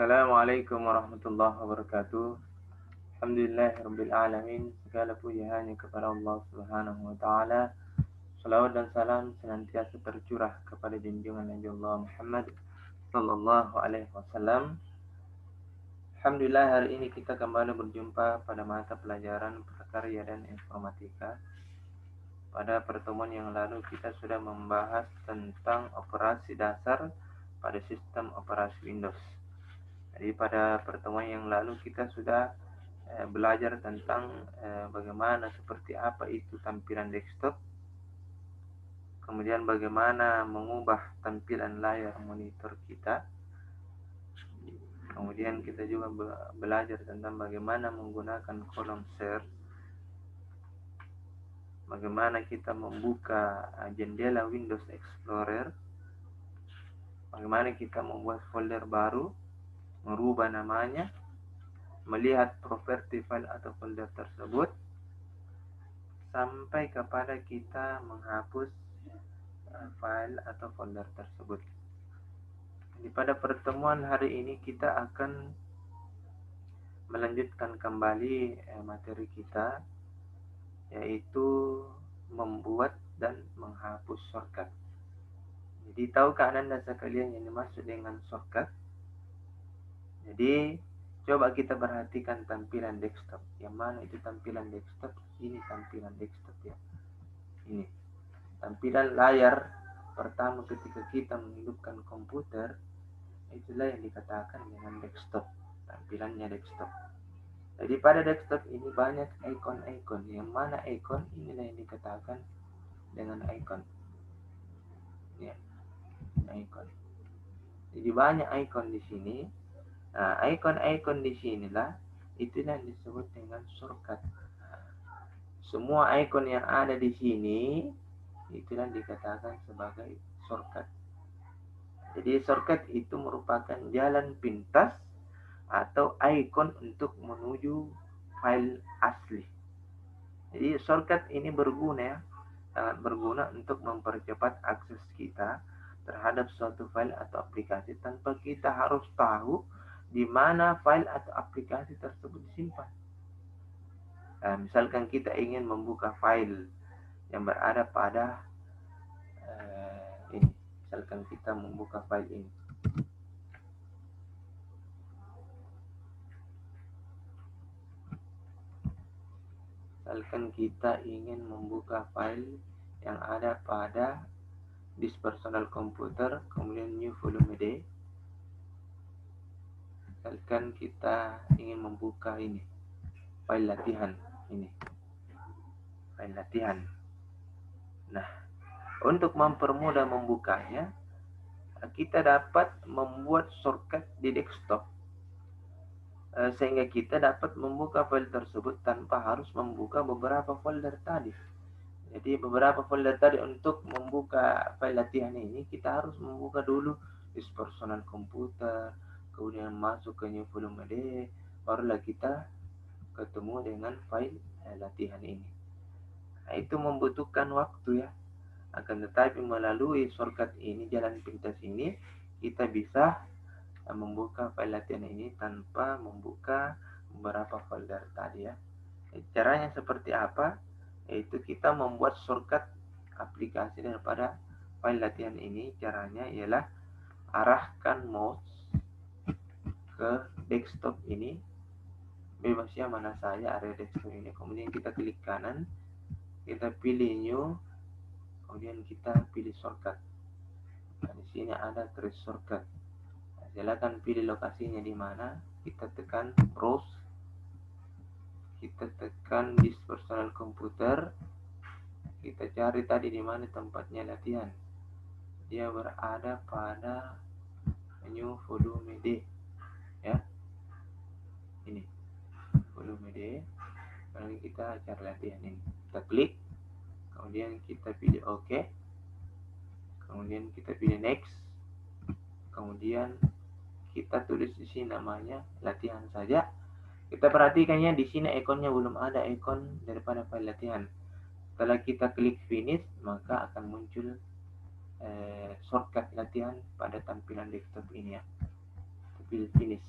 Assalamualaikum warahmatullahi wabarakatuh. Alhamdulillahirabbil alamin. Segala puji hanya kepada Allah Subhanahu wa taala. Salawat dan salam senantiasa tercurah kepada junjungan Nabi Allah Muhammad sallallahu alaihi wasallam. Alhamdulillah hari ini kita kembali berjumpa pada mata pelajaran prakarya dan informatika. Pada pertemuan yang lalu kita sudah membahas tentang operasi dasar pada sistem operasi Windows. Jadi pada pertemuan yang lalu kita sudah belajar tentang bagaimana seperti apa itu tampilan desktop, kemudian bagaimana mengubah tampilan layar monitor kita, kemudian kita juga belajar tentang bagaimana menggunakan kolom share, bagaimana kita membuka jendela Windows Explorer, bagaimana kita membuat folder baru, merubah namanya, melihat properti file atau folder tersebut, sampai kepada kita menghapus file atau folder tersebut. Jadi pada pertemuan hari ini kita akan melanjutkan kembali materi kita, yaitu membuat dan menghapus shortcut. Jadi tahukah Anda sekalian yang dimaksud dengan shortcut? Jadi coba kita perhatikan tampilan desktop. Yang mana itu tampilan desktop? Ini tampilan desktop ya. Ini tampilan layar pertama ketika kita menghidupkan komputer, itulah yang dikatakan dengan desktop. Tampilannya desktop. Jadi pada desktop ini banyak icon-icon. Yang mana icon inilah yang dikatakan dengan icon. Ya, icon. Jadi banyak icon di sini. Nah, icon-icon di sinilah itulah yang disebut dengan shortcut. Semua icon yang ada di sini itulah dikatakan sebagai shortcut. Jadi shortcut itu merupakan jalan pintas atau icon untuk menuju file asli. Jadi shortcut ini berguna ya, sangat berguna untuk mempercepat akses kita terhadap suatu file atau aplikasi tanpa kita harus tahu di mana file atau aplikasi tersebut disimpan. Nah, misalkan kita ingin membuka file yang berada pada ini, misalkan kita membuka file ini. Misalkan kita ingin membuka file yang ada pada disk personal computer, kemudian new volume D. Misalkan kita ingin membuka ini, file latihan ini, file latihan. Nah, untuk mempermudah membukanya, kita dapat membuat shortcut di desktop sehingga kita dapat membuka file tersebut tanpa harus membuka beberapa folder tadi. Jadi beberapa folder tadi untuk membuka file latihan ini kita harus membuka dulu disk personal computer, kemudian masuk ke new volume D, barulah kita ketemu dengan file latihan ini. Nah, itu membutuhkan waktu ya. Akan tetapi melalui shortcut ini, jalan pintas ini, kita bisa membuka file latihan ini tanpa membuka beberapa folder tadi ya. Caranya seperti apa? Yaitu kita membuat shortcut aplikasi daripada file latihan ini. Caranya ialah arahkan mouse ke desktop ini, bebasnya mana saja area desktop ini. Kemudian kita klik kanan, kita pilih new, kemudian kita pilih shortcut. Nah, di sini ada tulis shortcut. Nah, silakan pilih lokasinya di mana. Kita tekan browse, kita tekan disk personal computer, kita cari tadi di mana tempatnya latihan. Dia berada pada new volume D ya, ini volume D. Lalu kita cari latihan ini, kita klik, kemudian kita pilih OK, kemudian kita pilih next, kemudian kita tulis di sini namanya latihan saja. Kita perhatikannya di sini ikonnya belum ada ikon daripada file latihan. Setelah kita klik finish, maka akan muncul shortcut latihan pada tampilan desktop ini ya. fill finish.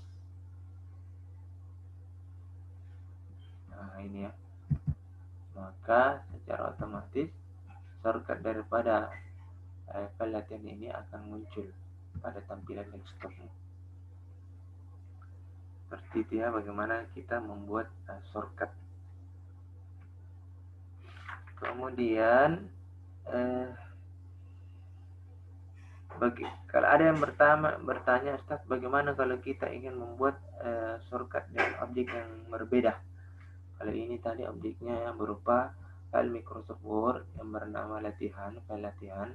Nah, ini ya. Maka secara otomatis shortcut daripada file latihan ini akan muncul pada tampilan desktopmu. Seperti itu ya, bagaimana kita membuat shortcut. Kemudian kalau ada yang bertanya, Ustaz, bagaimana kalau kita ingin membuat shortcut dengan objek yang berbeda? Kalau ini tadi objeknya yang berupa file Microsoft Word yang bernama latihan, file latihan.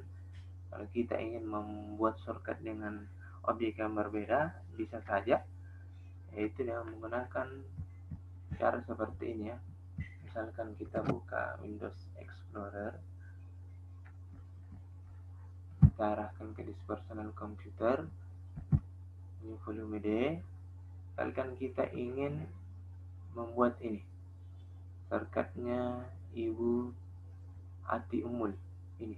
Kalau kita ingin membuat shortcut dengan objek yang berbeda, bisa saja, yaitu dengan menggunakan cara seperti ini ya. Misalkan kita buka Windows Explorer, kita arahkan ke This Personal Computer, ini volume D. Misalkan kita ingin membuat ini shortcutnya Ibu Ati Umul, ini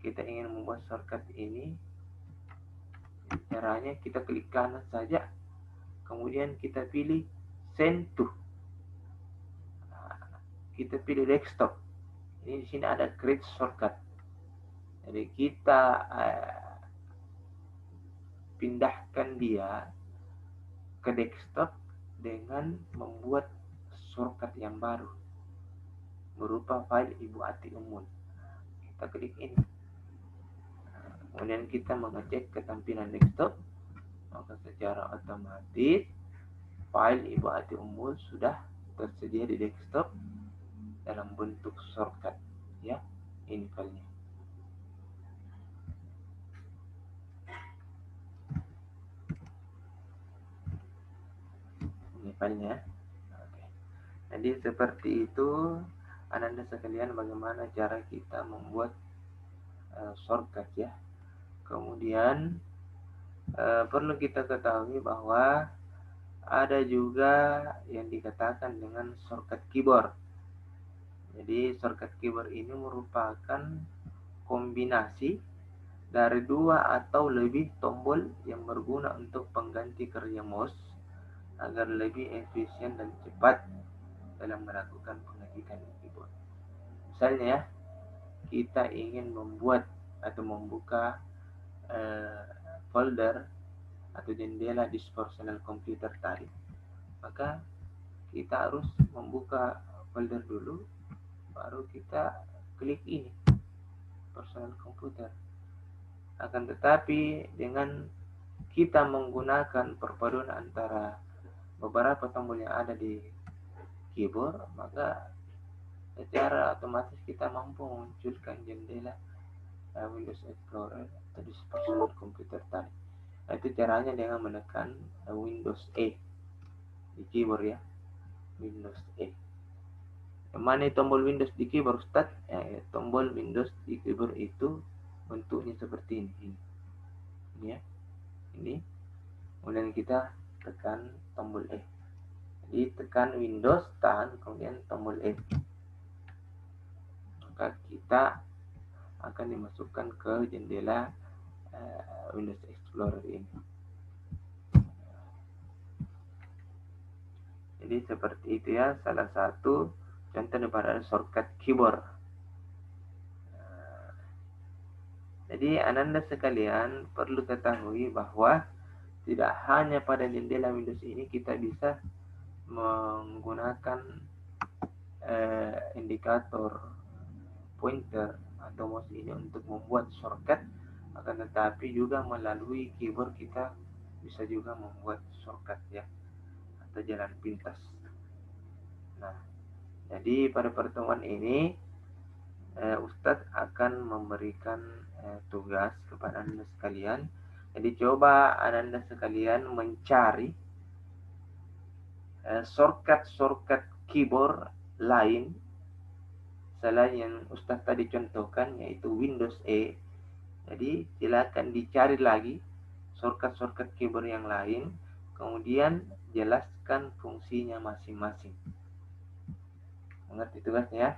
kita ingin membuat shortcut ini. Caranya kita klik kanan saja, kemudian kita pilih send to, kita pilih desktop. Ini di sini ada create shortcut. Jadi kita pindahkan dia ke desktop dengan membuat shortcut yang baru berupa file Ibu Ati Umul. Kita klik ini. Kemudian kita mengecek ke tampilan desktop, maka secara otomatis file Ibu Ati Umul sudah tersedia di desktop dalam bentuk shortcut ya. Ini filenya. Ini filenya. Oke. Jadi seperti itu Anda sekalian, bagaimana cara kita membuat shortcut ya. Kemudian perlu kita ketahui bahwa ada juga yang dikatakan dengan shortcut keyboard. Jadi shortcut keyboard ini merupakan kombinasi dari 2 atau lebih tombol yang berguna untuk pengganti kerja mouse agar lebih efisien dan cepat dalam melakukan pengetikkan keyboard. Misalnya ya, kita ingin membuat atau membuka folder atau jendela di personal computer tadi, maka kita harus membuka folder dulu, baru kita klik ini personal computer. Akan tetapi dengan kita menggunakan perpaduan antara beberapa tombol yang ada di keyboard, maka secara otomatis kita mampu memunculkan jendela Windows Explorer atau di personal computer tadi. Itu caranya dengan menekan Windows E di keyboard ya, Windows E. Yang mana tombol Windows di keyboard, Ustaz? Tombol Windows di keyboard itu bentuknya seperti ini. Ini ya, ini. Kemudian kita tekan tombol E. Jadi tekan Windows, tahan, kemudian tombol E. Maka kita akan dimasukkan ke jendela Windows Explorer ini. Jadi seperti itu ya, salah satu contoh daripada shortcut keyboard. Jadi Anda sekalian perlu ketahui bahwa tidak hanya pada jendela Windows ini kita bisa menggunakan indikator pointer atau mouse ini untuk membuat shortcut, akan tetapi juga melalui keyboard kita bisa juga membuat shortcut ya, atau jalan pintas. Nah, jadi pada pertemuan ini Ustadz akan memberikan tugas kepada Anda sekalian. Jadi coba Anda sekalian mencari shortcut keyboard lain selain yang Ustadz tadi contohkan, yaitu Windows E. Jadi silakan dicari lagi shortcut keyboard yang lain, kemudian jelaskan fungsinya masing-masing. Mengerti tugasnya ya?